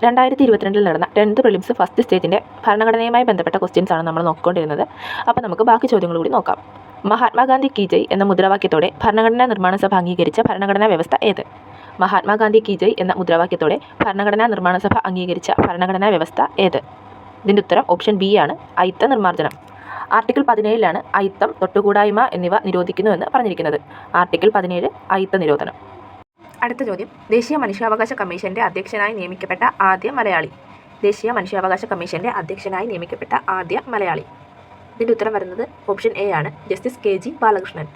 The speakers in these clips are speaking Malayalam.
2022 നടന്ന 10th പ്രിലിംസ് ഫസ്റ്റ് സ്റ്റേജിൻ്റെ ഭരണഘടനയുമായി ബന്ധപ്പെട്ട ക്വസ്റ്റ്യൻസ് ആണ് നമ്മൾ നോക്കിക്കൊണ്ടിരുന്നത്. അപ്പോൾ നമുക്ക് ബാക്കി ചോദ്യങ്ങൾ കൂടി നോക്കാം. മഹാത്മാഗാന്ധി കി ജയ് എന്ന മുദ്രാവാക്യത്തോടെ ഭരണഘടനാ നിർമ്മാണ സഭ അംഗീകരിച്ച ഭരണഘടനാ വ്യവസ്ഥ ഏത്? മഹാത്മാഗാന്ധി കി ജയ് എന്ന മുദ്രാവാക്യത്തോടെ ഭരണഘടനാ നിർമ്മാണ സഭ അംഗീകരിച്ച ഭരണഘടനാ വ്യവസ്ഥ ഏത്? ഇതിൻ്റെ ഉത്തരം ഓപ്ഷൻ ബി ആണ്, അയിത്ത നിർമ്മാർജ്ജനം. ആർട്ടിക്കിൾ 17 അയിത്തം, തൊട്ടുകൂടായ്മ എന്നിവ നിരോധിക്കുന്നുവെന്ന് പറഞ്ഞിരിക്കുന്നത്. ആർട്ടിക്കിൾ 17 അയിത്ത നിരോധനം. അടുത്ത ചോദ്യം, ദേശീയ മനുഷ്യാവകാശ കമ്മീഷന്റെ അധ്യക്ഷനായി നിയമിക്കപ്പെട്ട ആദ്യ മലയാളി. ദേശീയ മനുഷ്യാവകാശ കമ്മീഷന്റെ അധ്യക്ഷനായി നിയമിക്കപ്പെട്ട ആദ്യ മലയാളി. ഇതിൻ്റെ ഉത്തരം വരുന്നത് ഓപ്ഷൻ എ ആണ്, justice K G Balakrishnan.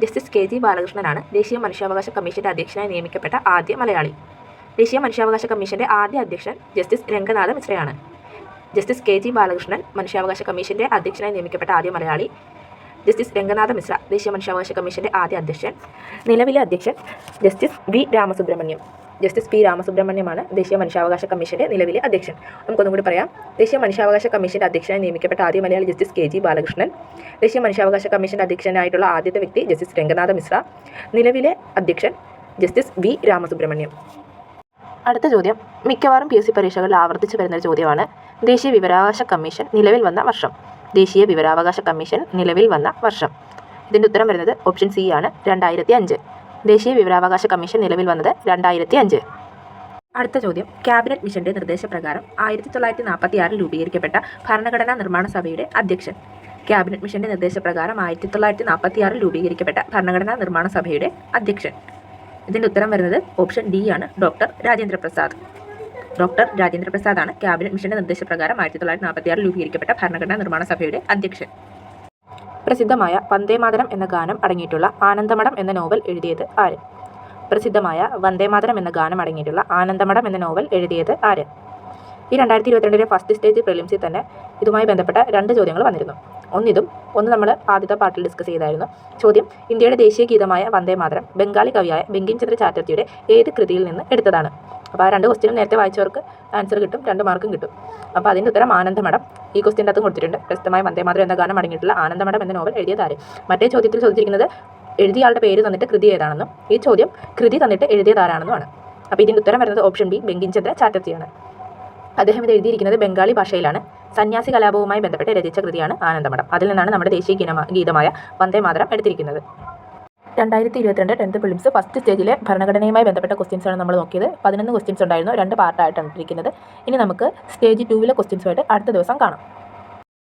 Justice K G ബാലകൃഷ്ണനാണ് ദേശീയ മനുഷ്യാവകാശ കമ്മീഷന്റെ അധ്യക്ഷനായി നിയമിക്കപ്പെട്ട ആദ്യ മലയാളി. ദേശീയ മനുഷ്യാവകാശ കമ്മീഷന്റെ ആദ്യ അധ്യക്ഷൻ ജസ്റ്റിസ് രംഗനാഥ മിശ്രയാണ്. ജസ്റ്റിസ് കെ ജി ബാലകൃഷ്ണൻ മനുഷ്യാവകാശ കമ്മീഷന്റെ അധ്യക്ഷനായി നിയമിക്കപ്പെട്ട ആദ്യ മലയാളി. ജസ്റ്റിസ് രംഗനാഥ മിശ്ര ദേശീയ മനുഷ്യാവകാശ കമ്മീഷന്റെ ആദ്യ അധ്യക്ഷൻ. നിലവിലെ അധ്യക്ഷൻ justice V Ramasubramanian. Justice P രാമസുബ്രഹ്മണ്യമാണ് ദേശീയ മനുഷ്യാവകാശ കമ്മീഷന്റെ നിലവിലെ അധ്യക്ഷൻ. നമുക്കൊന്നും കൂടി പറയാം. ദേശീയ മനുഷ്യാവകാശ കമ്മീഷന്റെ അധ്യക്ഷനായി നിയമിക്കപ്പെട്ട ആദ്യ Malayali justice K G Balakrishnan. ദേശീയ മനുഷ്യാവകാശ കമ്മീഷന്റെ അധ്യക്ഷനായിട്ടുള്ള ആദ്യത്തെ വ്യക്തി ജസ്റ്റിസ് രംഗനാഥ മിശ്ര. നിലവിലെ അധ്യക്ഷൻ ജസ്റ്റിസ് വി രാമസുബ്രഹ്മണ്യം. അടുത്ത ചോദ്യം മിക്കവാറും PSC പരീക്ഷകളിൽ ആവർത്തിച്ചു വരുന്നൊരു ചോദ്യമാണ്. ദേശീയ വിവരാവകാശ കമ്മീഷൻ നിലവിൽ വന്ന വർഷം. ദേശീയ വിവരാവകാശ കമ്മീഷൻ നിലവിൽ വന്ന വർഷം. ഇതിൻ്റെ ഉത്തരം വരുന്നത് ഓപ്ഷൻ സി ആണ്, 2005. ദേശീയ വിവരാവകാശ കമ്മീഷൻ നിലവിൽ വന്നത് 2005. അടുത്ത ചോദ്യം, ക്യാബിനറ്റ് മിഷന്റെ നിർദ്ദേശപ്രകാരം 1946 രൂപീകരിക്കപ്പെട്ട ഭരണഘടനാ നിർമ്മാണ സഭയുടെ അധ്യക്ഷൻ. ക്യാബിനറ്റ് മിഷന്റെ നിർദ്ദേശപ്രകാരം 1946 രൂപീകരിക്കപ്പെട്ട ഭരണഘടനാ നിർമ്മാണ സഭയുടെ അധ്യക്ഷൻ. ഇതിൻ്റെ ഉത്തരം വരുന്നത് ഓപ്ഷൻ ഡി ആണ്, ഡോക്ടർ രാജേന്ദ്ര പ്രസാദ്. ഡോക്ടർ രാജേന്ദ്ര പ്രസാദാണ് ക്യാബിനറ്റ് മിഷന്റെ നിർദ്ദേശപ്രകാരം 1946 രൂപീകരിക്കപ്പെട്ട ഭരണഘടനാ നിർമ്മാണ സഭയുടെ അധ്യക്ഷൻ. പ്രസിദ്ധമായ വന്ദേമാതരം എന്ന ഗാനം അടങ്ങിയിട്ടുള്ള ആനന്ദമഠം എന്ന നോവൽ എഴുതിയത് ആര്? പ്രസിദ്ധമായ വന്ദേമാതരം എന്ന ഗാനം അടങ്ങിയിട്ടുള്ള ആനന്ദമഠം എന്ന നോവൽ എഴുതിയത് ആര്? ഈ 2022 ഫസ്റ്റ് സ്റ്റേജ് പ്രിലിംസിൽ തന്നെ ഇതുമായി ബന്ധപ്പെട്ട 2 ചോദ്യങ്ങൾ വന്നിരുന്നു. ഒന്ന് നമ്മൾ ആദ്യത്തെ പാർട്ടിൽ ഡിസ്കസ് ചെയ്തായിരുന്നു. ചോദ്യം, ഇന്ത്യയുടെ ദേശീയ ഗീതമായ വന്ദേമാതരം ബംഗാളി കവിയായ ബങ്കിം ചന്ദ്ര ചാറ്റർജിയുടെ ഏത് കൃതിയിൽ നിന്ന് എടുത്തതാണ്? അപ്പോൾ ആ 2 ക്വസ്റ്റ്യനും നേരത്തെ വായിച്ചവർക്ക് ആൻസർ കിട്ടും, 2 മാർക്കും കിട്ടും. അപ്പോൾ അതിൻ്റെ ഉത്തരം ആനന്ദമഠം. ഈ ക്വസ്റ്റ്യൻ്റെ അകത്തും കൊടുത്തിട്ടുണ്ട്. പ്രസിദ്ധമായ വന്ദേമാതരം എന്ന ഗാനം അടങ്ങിയിട്ടുള്ള ആനന്ദമഠം എന്ന നോവൽ എഴുതിയത് ആര്? മറ്റേ ചോദ്യത്തിൽ ചോദിച്ചിരിക്കുന്നത് എഴുതിയ ആളുടെ പേര് തന്നിട്ട് കൃതി ഏതാണെന്നും ഈ ചോദ്യം കൃതി തന്നിട്ട് എഴുതിയത് ആരാണെന്നുമാണ്. അപ്പോൾ ഇതിൻ്റെ ഉത്തരം വരുന്നത് ഓപ്ഷൻ ബി, ബങ്കിം ചന്ദ്ര ചാറ്റർജിയാണ്. അദ്ദേഹം ഇത് എഴുതിയിരിക്കുന്നത് ബംഗാളി ഭാഷയിലാണ്. സന്യാസി കലാപവുമായി ബന്ധപ്പെട്ട് രചിച്ച കൃതിയാണ് ആനന്ദമഠം. അതിൽ നിന്നാണ് നമ്മുടെ ദേശീയ ഗീതമായ വന്ദേമാതരം എടുത്തിരിക്കുന്നത്. 2022 10th പ്രിലിംസ് ഫസ്റ്റ് സ്റ്റേജിലെ ഭരണഘടനയുമായി ബന്ധപ്പെട്ട ക്വസ്റ്റ്യൻസ് ആണ് നമ്മൾ നോക്കിയത്. 11 ക്വസ്റ്റ്യൻസ് ഉണ്ടായിരുന്നു, 2 പാർട്ടായിട്ടാണ് ഇരിക്കുന്നത്. ഇനി നമുക്ക് സ്റ്റേജ് 2 ക്വസ്റ്റ്യൻസുമായിട്ട് അടുത്ത ദിവസം കാണാം.